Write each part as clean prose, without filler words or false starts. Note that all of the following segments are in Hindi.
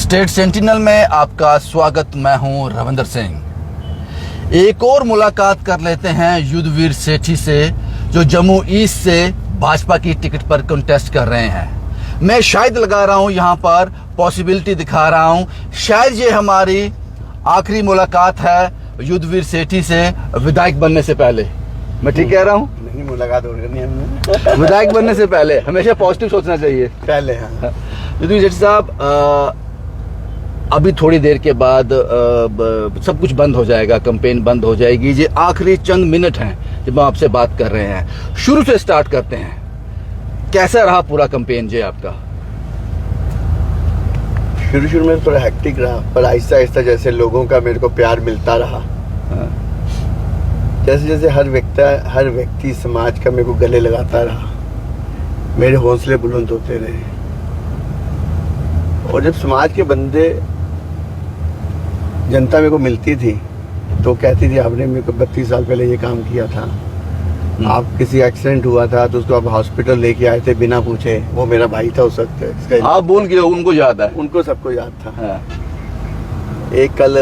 स्टेट सेंटिनल में आपका स्वागत। मैं हूं रविंदर सिंह। एक और मुलाकात कर लेते हैं युद्धवीर सेठी से, जो जम्मू ईस्ट से भाजपा की टिकट पर कंटेस्ट कर रहे हैं। मैं शायद लगा रहा हूं, यहां पर पॉसिबिलिटी दिखा रहा हूं, शायद ये हमारी आखिरी मुलाकात है युद्धवीर सेठी से विधायक बनने से पहले। मैं ठीक कह रहा हूं? नहीं, मुलाकात और करनी है हमने। विधायक बनने से पहले हमेशा पॉजिटिव सोचना चाहिए। पहले हाँ। युद्धवीर सेठी साहब, अभी थोड़ी देर के बाद सब कुछ बंद हो जाएगा, कैंपेन बंद हो जाएगी। ये आखिरी चंद मिनट हैं जब हम आपसे बात कर रहे हैं। शुरू से स्टार्ट करते हैं, कैसा रहा पूरा कैंपेन जे आपका? शुरू में थोड़ा हेक्टिक रहा, पर आहिस्ता आहिस्ता जैसे लोगों का मेरे को प्यार मिलता रहा, जैसे जैसे हर व्यक्ति समाज का मेरे को गले लगाता रहा, मेरे हौसले बुलंद होते रहे। और जब समाज के बंदे, जनता मेरे को मिलती थी तो कहती थी आपने मेरे को 32 साल पहले ये काम किया था, आप किसी एक्सीडेंट हुआ था तो उसको आप हॉस्पिटल लेके आए थे बिना पूछे, वो मेरा भाई था उस वक्त। आप भूल गए, उनको याद है? उनको सबको याद था। हाँ। एक कल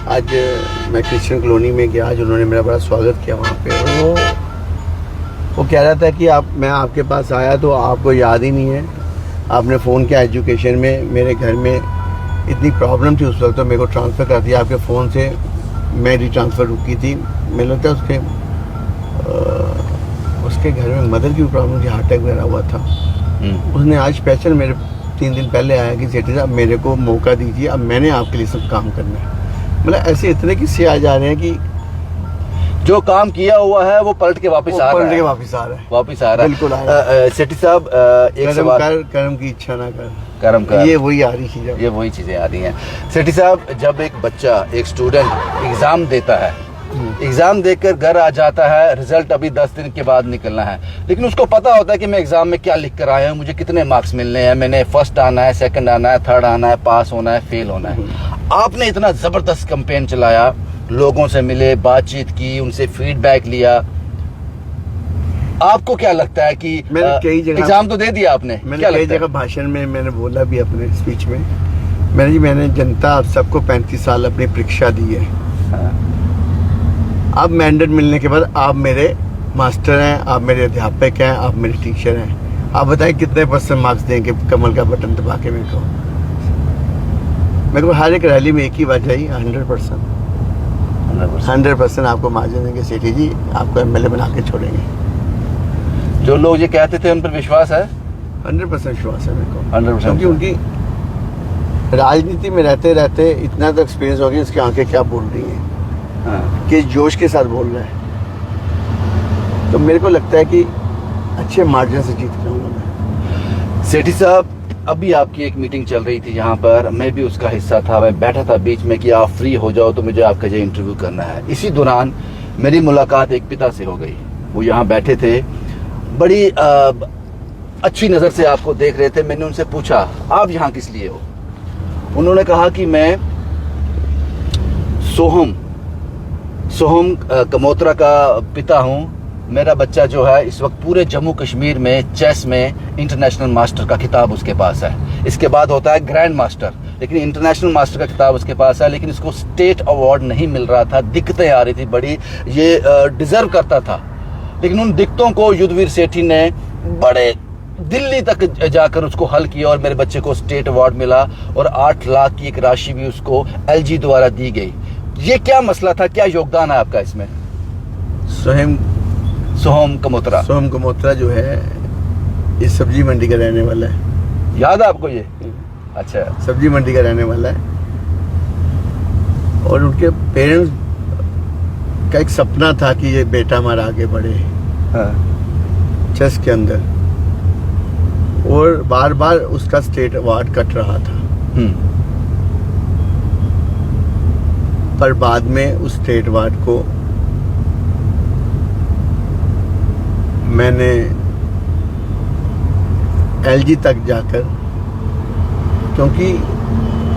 आज मैं क्रिश्चियन कॉलोनी में गया, आज उन्होंने मेरा बड़ा स्वागत किया वहाँ पे। वो कह रहा था कि मैं आपके पास आया तो आपको याद ही नहीं है, आपने फ़ोन किया एजुकेशन में, मेरे घर में इतनी प्रॉब्लम थी उस वक्त तो मेरे को ट्रांसफ़र कर दिया आपके फ़ोन से, मेरी ट्रांसफ़र रुकी थी। मुझे लगता है उसके घर में मदर की प्रॉब्लम थी, हार्ट अटैक वगैरह हुआ था। उसने आज स्पेशल मेरे 3 दिन पहले आया कि सेठी साहब मेरे को मौका दीजिए, अब मैंने आपके लिए सब काम करना है। मतलब ऐसे इतने किस्से आ जा रहे हैं कि जो काम किया हुआ है वो पलट के वापस आ रहा है। बिल्कुल सेठी साहब, एक सवाल। कर्म की इच्छा ना कर, कर्म कर, ये वही आ रही चीज़ें, ये वही चीजें आ रही हैं। सेठी साहब, जब एक बच्चा, एक स्टूडेंट एग्जाम देता है, एग्जाम देकर घर आ जाता है, रिजल्ट अभी 10 दिन के बाद निकलना है, लेकिन उसको पता होता है कि मैं एग्जाम में क्या लिख कर आया हूँ, मुझे कितने मार्क्स मिलने हैं, मैंने फर्स्ट आना है, सेकंड आना है, थर्ड आना है, पास होना है, फेल होना है। आपने इतना जबरदस्त कैंपेन चलाया, लोगों से मिले, बातचीत की, उनसे फीडबैक लिया। आपको क्या लगता है कि मैंने कई जगह एग्जाम तो दे दिया आपने, मैंने कई जगह भाषण में मैंने बोला भी अपने स्पीच में, मैंने जनता आप सबको 35 साल अपनी परीक्षा दी है। अब मैंडेट मिलने के बाद आप मेरे मास्टर हैं, आप मेरे अध्यापक हैं, आप मेरे टीचर हैं। आप बताएं कितने % मार्क्स देंगे कमल का बटन दबा के मेरे को हर एक रैली में एक ही बात चाहिए, 100% आपको मार्जिन देंगे सेठी जी, आपको MLA बना के छोड़ेंगे। जो लोग ये कहते थे उन पर विश्वास है? 100% विश्वास है मेरे को, 100%। क्योंकि उनकी राजनीति में रहते रहते इतना तो एक्सपीरियंस हो गया, उसकी आंखें क्या बोल रही हैं, किस जोश के साथ बोल रहे हैं। तो मेरे को लगता है कि अच्छे मार्जिन से जीत जाऊंगा मैं। सेठी साहब, अभी आपकी एक मीटिंग चल रही थी यहाँ पर, मैं भी उसका हिस्सा था, मैं बैठा था बीच में कि आप फ्री हो जाओ तो मुझे आपका जो इंटरव्यू करना है। इसी दौरान मेरी मुलाकात एक पिता से हो गई। वो यहाँ बैठे थे, बड़ी अच्छी नज़र से आपको देख रहे थे। मैंने उनसे पूछा आप यहाँ किस लिए हो? उन्होंने कहा कि मैं सोहम कमोत्रा का पिता हूँ। मेरा बच्चा जो है इस वक्त पूरे जम्मू कश्मीर में चेस में इंटरनेशनल मास्टर का खिताब उसके पास है। इसके बाद होता है ग्रैंड मास्टर, लेकिन इंटरनेशनल मास्टर का खिताब उसके पास है, लेकिन इसको स्टेट अवार्ड नहीं मिल रहा था। दिक्कतें आ रही थी बड़ी, ये डिजर्व करता था, लेकिन उन दिक्कतों को युद्धवीर सेठी ने बड़े दिल्ली तक जाकर उसको हल किया और मेरे बच्चे को स्टेट अवार्ड मिला और 8 लाख की एक राशि भी उसको LG द्वारा दी गई। ये क्या मसला था, क्या योगदान है आपका इसमें? सोहम कमोत्रा जो है इस सब्जी मंडी का रहने वाला है। याद है आपको ये? अच्छा, सब्जी मंडी का रहने वाला है, और उनके पेरेंट्स का एक सपना था कि ये बेटा हमारा आगे बढ़े चेस के अंदर, और बार बार उसका स्टेट अवार्ड कट रहा था। पर बाद में उस स्टेट अवार्ड को मैंने LG तक जाकर, क्योंकि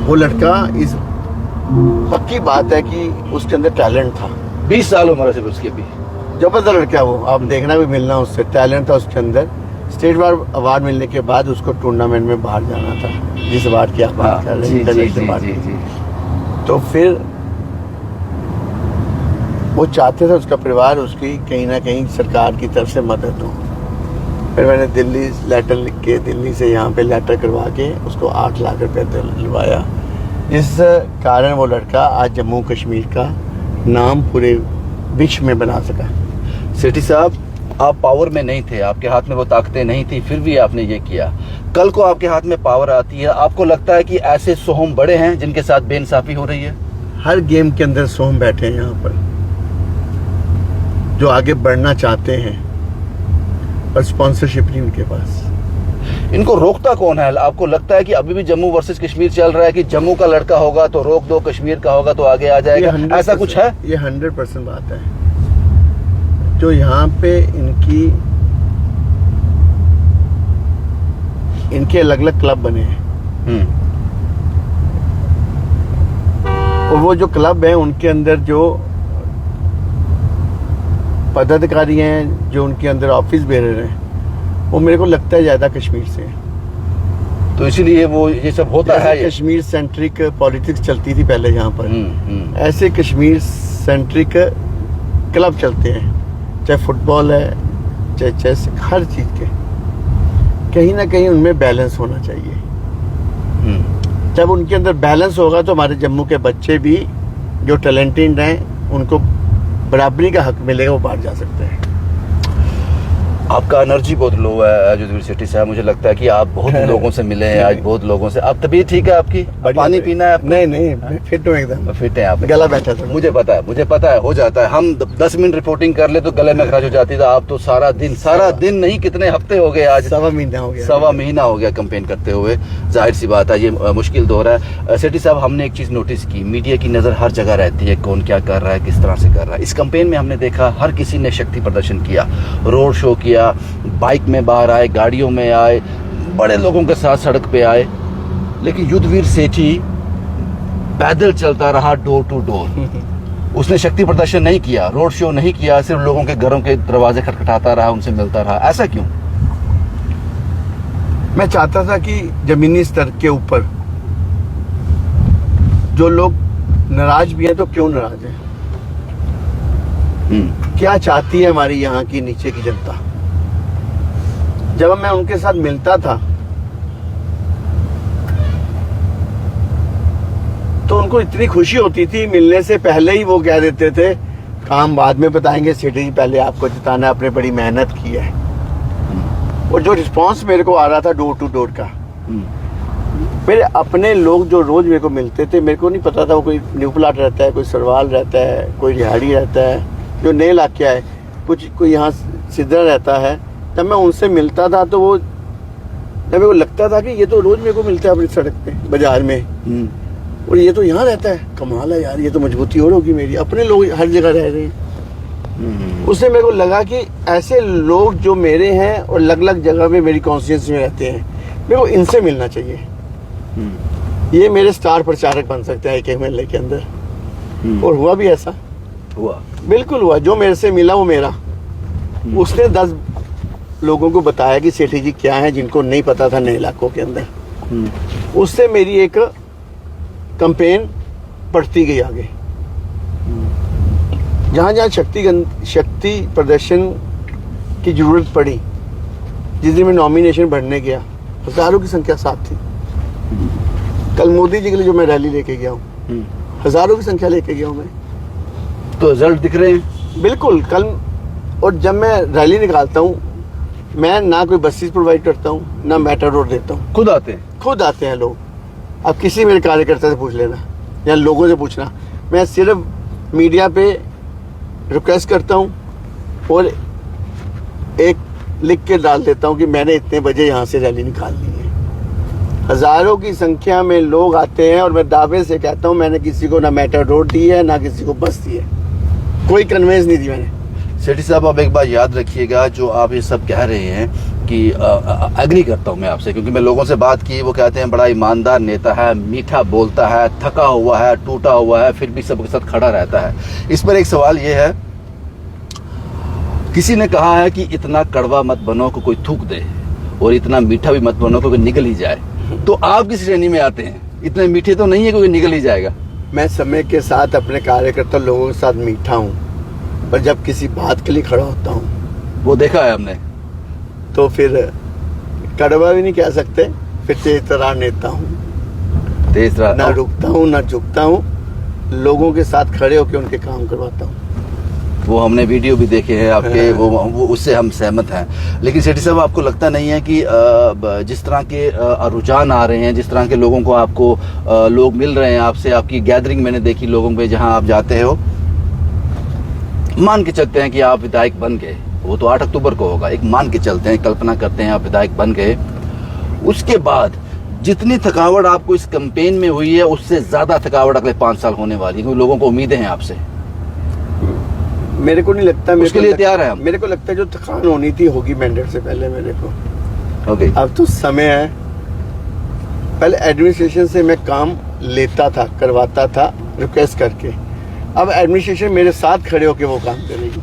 वो लड़का, इस पक्की बात है कि उसके अंदर टैलेंट था। 20 साल उम्र से उसके भी जबरदस्त लड़का वो, आप देखना भी मिलना उससे, टैलेंट था उसके अंदर। स्टेट अवार्ड मिलने के बाद उसको टूर्नामेंट में बाहर जाना था, जिस अवार्ड की आप बात कर रहे हैं, इंटरनेशनल अवार्ड। तो फिर वो चाहते थे उसका परिवार उसकी कहीं ना कहीं सरकार की तरफ से मदद हो। फिर मैंने दिल्ली लेटर लिख के, दिल्ली से यहाँ पे लेटर करवा के उसको 8 लाख रुपए दिलवाया, जिस कारण वो लड़का आज जम्मू कश्मीर का नाम पूरे विश्व में बना सका। सेठी साहब, आप पावर में नहीं थे, आपके हाथ में वो ताकतें नहीं थी, फिर भी आपने ये किया। कल को आपके हाथ में पावर आती है, आपको लगता है कि ऐसे सोहम बड़े हैं जिनके साथ बेइंसाफी हो रही है? हर गेम के अंदर सोहम बैठे हैं यहाँ पर, जो आगे बढ़ना चाहते हैं, पर स्पॉन्सरशिप नहीं उनके पास। इनको रोकता कौन है? आपको लगता है कि अभी भी जम्मू वर्सेस कश्मीर चल रहा है कि जम्मू का लड़का होगा तो रोक दो, कश्मीर का होगा तो आगे आ जाएगा, ऐसा कुछ है? ये 100% बात है। जो यहाँ पे इनके अलग अलग क्लब बने हैं, और वो जो क्लब है उनके अंदर जो पदाधिकारी हैं, जो उनके अंदर ऑफिस बेरर हैं, वो मेरे को लगता है ज्यादा कश्मीर से है। तो इसीलिए वो ये सब होता है। कश्मीर सेंट्रिक पॉलिटिक्स चलती थी पहले यहाँ पर, ऐसे कश्मीर सेंट्रिक क्लब चलते हैं, चाहे फुटबॉल है, चाहे चेस, हर चीज के कहीं ना कहीं उनमें बैलेंस होना चाहिए। जब उनके अंदर बैलेंस होगा तो हमारे जम्मू के बच्चे भी जो टैलेंटेड हैं उनको बराबरी का हक मिलेगा, वो बाहर जा सकते हैं। आपका एनर्जी बहुत लो है युद्धवीर सेठी साहब, मुझे लगता है कि आप बहुत लोगों से मिले हैं आज, बहुत लोगों से। आप तबीयत ठीक है आपकी? पानी पीना है आपको? नहीं, मैं फिट हूँ एकदम। फिट है आप? गला बैठा था। मुझे पता है हो जाता है। हम 10 मिनट रिपोर्टिंग कर ले तो गले में खराश हो जाती था। आप तो सारा दिन नहीं, कितने हफ्ते हो गए आज? 1.25 महीना हो गया कैंपेन करते हुए। जाहिर सी बात है ये मुश्किल दौर है। सेठी साहब, हमने एक चीज नोटिस की, मीडिया की नजर हर जगह रहती है, कौन क्या कर रहा है, किस तरह से कर रहा है। इस कैंपेन में हमने देखा हर किसी ने शक्ति प्रदर्शन किया, रोड शो किया, बाइक में बाहर आए, गाड़ियों में आए, बड़े लोगों के साथ सड़क पे आए, लेकिन युद्धवीर सेठी पैदल चलता रहा डोर टू डोर। उसने शक्ति प्रदर्शन नहीं किया, रोड शो नहीं किया, सिर्फ लोगों के घरों के दरवाजे खटखटाता रहा, उनसे मिलता रहा। ऐसा क्यों? मैं चाहता था कि जमीनी स्तर के ऊपर जो लोग नाराज भी हैं तो क्यों नाराज हैं, क्या चाहती है हमारी यहाँ की नीचे की जनता। जब मैं उनके साथ मिलता था तो उनको इतनी खुशी होती थी, मिलने से पहले ही वो कह देते थे काम बाद में बताएंगे, सेठी जी पहले आपको जिताना, आपने बड़ी मेहनत की है। और जो रिस्पांस मेरे को आ रहा था डोर टू डोर का, मेरे अपने लोग जो रोज मेरे को मिलते थे, मेरे को नहीं पता था वो कोई न्यू प्लाट रहता है, कोई सरवाल रहता है, कोई रिहाड़ी रहता है, जो नए इलाके आए, कोई यहाँ सिद्धरा रहता है। जब मैं उनसे मिलता था तो वो, जब मेरे को लगता था कि ये तो रोज मेरे को मिलता है अपनी सड़क पे, बाजार में, और ये तो यहाँ रहता है, कमाल है यार, ये तो मजबूती और होगी मेरी, अपने लोग हर जगह रह रहे हैं। उससे मेरे को लगा कि ऐसे लोग जो मेरे हैं और अलग अलग जगह में मेरी कॉन्स्टिट्यूंसी में रहते हैं, मेरे को इनसे मिलना चाहिए। ये मेरे स्टार प्रचारक बन सकते हैं एक एमएलए के अंदर। और हुआ भी ऐसा, हुआ, बिल्कुल हुआ। जो मेरे से मिला वो मेरा, उसने 10 लोगों को बताया कि सेठी जी क्या है जिनको नहीं पता था नए इलाकों के अंदर। उससे मेरी एक कैंपेन बढ़ती गई आगे। जहाँ जहाँ शक्ति प्रदर्शन की जरूरत पड़ी, जिस दिन मैं नॉमिनेशन भरने गया, हजारों की संख्या साथ थी। कल मोदी जी के लिए जो मैं रैली लेके गया हूँ, हजारों की संख्या लेके गया हूँ मैं। तो रिजल्ट दिख रहे हैं बिल्कुल कल। और जब मैं रैली निकालता हूँ, मैं ना कोई बसेस प्रोवाइड करता हूँ, ना मेटाडोर देता हूँ, खुद आते हैं लोग। अब किसी मेरे कार्यकर्ता से पूछ लेना या लोगों से पूछना, मैं सिर्फ मीडिया पे रिक्वेस्ट करता हूँ और एक लिख के डाल देता हूँ कि मैंने इतने बजे यहाँ से रैली निकालनी है। हजारों की संख्या में लोग आते हैं और मैं दावे से कहता हूँ मैंने किसी को ना मेटाडोर दी है, ना किसी को बस दी है, कोई कन्वेंस नहीं दी मैंने। सेठी साहब, आप एक बात याद रखिएगा, जो आप ये सब कह रहे हैं कि एग्री करता हूं मैं आपसे, क्योंकि मैं लोगों से बात की, वो कहते हैं बड़ा ईमानदार नेता है, मीठा बोलता है, थका हुआ है, टूटा हुआ है, फिर भी सबके साथ खड़ा रहता है। इस पर एक सवाल ये है किसी ने कहा है कि इतना कड़वा मत बनो कि कोई थूक दे और इतना मीठा भी मत बनो कि कोई निकल ही जाए। तो आप किस श्रेणी में आते हैं? इतने मीठे तो नहीं है कोई निकल ही जाएगा। मैं समय के साथ अपने कार्यकर्ता लोगों के साथ मीठा हूँ, पर जब किसी बात के लिए खड़ा होता हूँ वो देखा है हमने। तो फिर कड़वा भी नहीं कह सकते, फिर तेज तरार नेता हूँ, ना रुकता हूँ ना झुकता हूँ, लोगों के साथ खड़े होकर उनके काम करवाता हूँ। वो हमने वीडियो भी देखे हैं आपके, वो उससे हम सहमत हैं। लेकिन सेठी साहब, आपको लगता नहीं है कि जिस तरह के रुझान आ रहे हैं, जिस तरह के लोगों को आपको लोग मिल रहे हैं आपसे, आपकी गैदरिंग मैंने देखी लोगों पे जहां आप जाते हो, मान के चलते हैं कि आप विधायक बन गए, वो तो 8 अक्टूबर को होगा, एक मान के चलते हैं, कल्पना करते हैं आप विधायक बन गए, उसके बाद जितनी थकावट आपको इस कैंपेन में हुई है उससे ज्यादा थकावट अगले 5 साल होने वाली है, क्योंकि लोगों को उम्मीदें हैं आपसे। मेरे को नहीं लगता, उसके लिए तैयार है हम। मेरे को लगता है जो थकान होनी थी होगी मैंडेट से पहले मेरे को। ओके। अब तो समय है, पहले एडमिनिस्ट्रेशन से मैं काम लेता था, करवाता था रिक्वेस्ट करके, अब एडमिनिस्ट्रेशन मेरे साथ खड़े होके वो काम करेगी।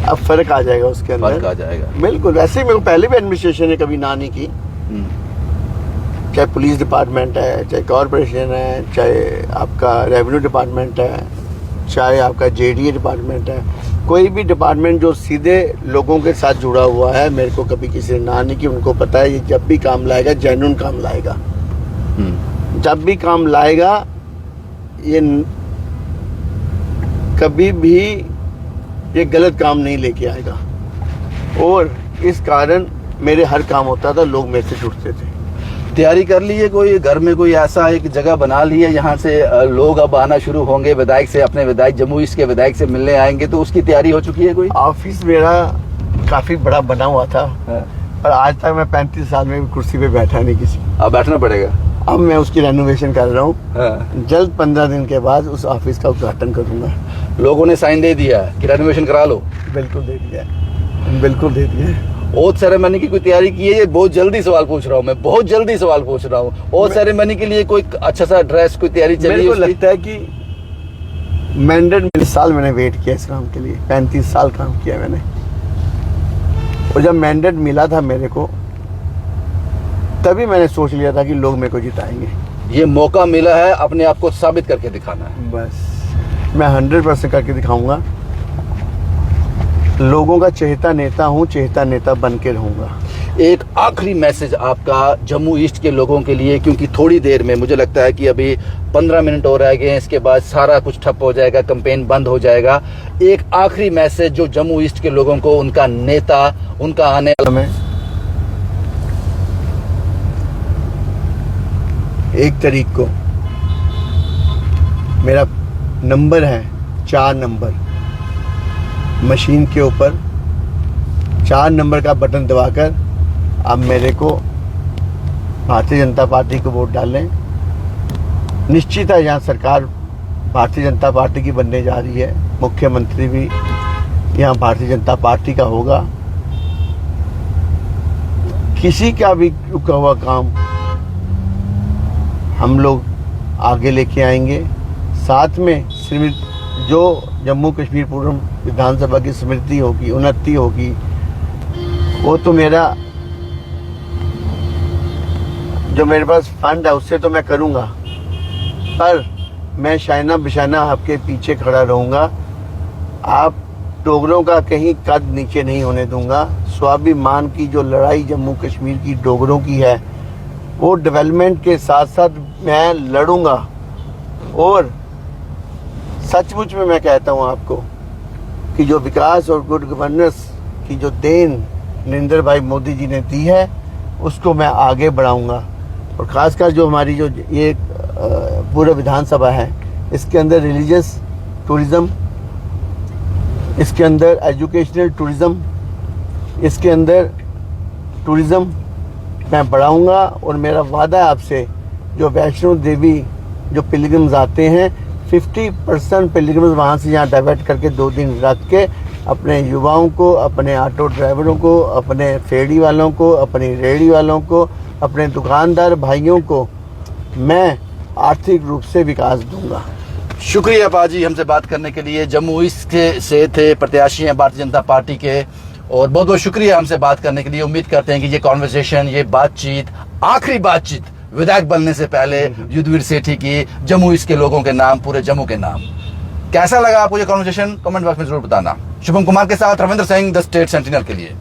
अब फर्क आ जाएगा उसके अंदर, फर्क आ जाएगा बिल्कुल। वैसे ही मेरे को पहले भी एडमिनिस्ट्रेशन ने कभी ना नहीं की, चाहे पुलिस डिपार्टमेंट है, चाहे कॉरपोरेशन है, चाहे आपका रेवेन्यू डिपार्टमेंट है, चाहे आपका जेडीए डिपार्टमेंट है, कोई भी डिपार्टमेंट जो सीधे लोगों के साथ जुड़ा हुआ है, मेरे को कभी किसी ने ना नहीं की। उनको पता है ये जब भी काम लाएगा जेन्युइन काम लाएगा, जब भी काम लाएगा ये कभी भी ये गलत काम नहीं लेके आएगा। और इस कारण मेरे हर काम होता था, लोग मेरे से जुड़ते थे। तैयारी कर ली है कोई घर में, कोई ऐसा एक जगह बना ली है यहाँ से लोग अब आना शुरू होंगे, विधायक से, अपने विधायक जम्मू ईस्ट के विधायक से मिलने आएंगे, तो उसकी तैयारी हो चुकी है कोई? ऑफिस मेरा काफी बड़ा बना हुआ था, पर आज तक मैं 35 साल में भी कुर्सी पे बैठा नहीं किसी। अब बैठना पड़ेगा। अब मैं उसकी रेनोवेशन कर रहा हूँ, जल्द 15 दिन के बाद उस ऑफिस का उद्घाटन करूंगा। लोगों ने साइन दे दिया कि रेनोवेशन करा लो? बिल्कुल दे दिया, बिल्कुल दे दिया। ओथ सेरेमनी की कोई तैयारी की है? ये बहुत जल्दी सवाल पूछ रहा हूँ मैं, बहुत जल्दी सवाल पूछ रहा हूँ। ओथ सेरेमनी के लिए कोई अच्छा सा ड्रेस, कोई तैयारी चल रही है? मेरे को लगता है कि मैंडेट साल मैंने वेट किया इस काम के लिए, 35 साल काम किया मैंने, और जब मैंडेट मिला था मेरे को तभी मैंने सोच लिया था कि लोग मेरे को जिताएंगे। ये मौका मिला है अपने आप को साबित करके दिखाना है। बस मैं 100% करके दिखाऊंगा। लोगों का चहेता नेता हूँ, चहेता नेता बन के रहूंगा। एक आखिरी मैसेज आपका जम्मू ईस्ट के लोगों के लिए, क्योंकि थोड़ी देर में मुझे लगता है कि अभी 15 मिनट और रह गए हैं, इसके बाद सारा कुछ ठप हो जाएगा, कैंपेन बंद हो जाएगा। एक आखिरी मैसेज जो जम्मू ईस्ट के लोगों को, उनका नेता, उनका आने वाला, 1 तारीख को मेरा नंबर है 4 नंबर, मशीन के ऊपर 4 नंबर का बटन दबाकर आप मेरे को भारतीय जनता पार्टी को वोट डालें। निश्चित है यहाँ सरकार भारतीय जनता पार्टी की बनने जा रही है, मुख्यमंत्री भी यहाँ भारतीय जनता पार्टी का होगा। किसी का भी रुका हुआ काम हम लोग आगे लेके आएंगे। साथ में जो जम्मू कश्मीर पूर्व विधानसभा की स्मृति होगी, उन्नति होगी, वो तो मेरा जो मेरे पास फंड है उससे तो मैं करूँगा, पर मैं शाइना बिशाना आपके पीछे खड़ा रहूँगा। आप डोगरों का कहीं कद नीचे नहीं होने दूंगा। स्वाभिमान की जो लड़ाई जम्मू कश्मीर की डोगरों की है, वो डेवलपमेंट के साथ साथ मैं लड़ूंगा। और सचमुच में मैं कहता हूँ आपको कि जो विकास और गुड गवर्नेंस की जो देन नरेंद्र भाई मोदी जी ने दी है, उसको मैं आगे बढ़ाऊंगा। और ख़ासकर जो हमारी जो ये पूरा विधानसभा है, इसके अंदर रिलीजियस टूरिज़्म, इसके अंदर एजुकेशनल टूरिज़्म, इसके अंदर टूरिज़्म मैं बढ़ाऊंगा। और मेरा वादा है आपसे, जो वैष्णो देवी जो पिलग्रिम्स आते हैं, 50% पिलग्रिम्स वहाँ से यहाँ डाइवर्ट करके 2 दिन रख के अपने युवाओं को, अपने ऑटो ड्राइवरों को, अपने फेरी वालों को, अपनी रेहड़ी वालों को, अपने दुकानदार भाइयों को मैं आर्थिक रूप से विकास दूंगा। शुक्रिया पाजी हमसे बात करने के लिए। जम्मू ईस्ट से थे, प्रत्याशी हैं भारतीय जनता पार्टी के, और बहुत बहुत शुक्रिया हमसे बात करने के लिए। उम्मीद करते हैं कि ये कॉन्वर्सेशन, ये बातचीत, आखिरी बातचीत विधायक बनने से पहले युद्धवीर सेठी की जम्मू ईस्ट के लोगों के नाम, पूरे जम्मू के नाम। कैसा लगा आपको ये कॉन्वर्सेशन? कमेंट बॉक्स में जरूर बताना। शुभम कुमार के साथ Ravindra Singh, the state sentinel के लिए।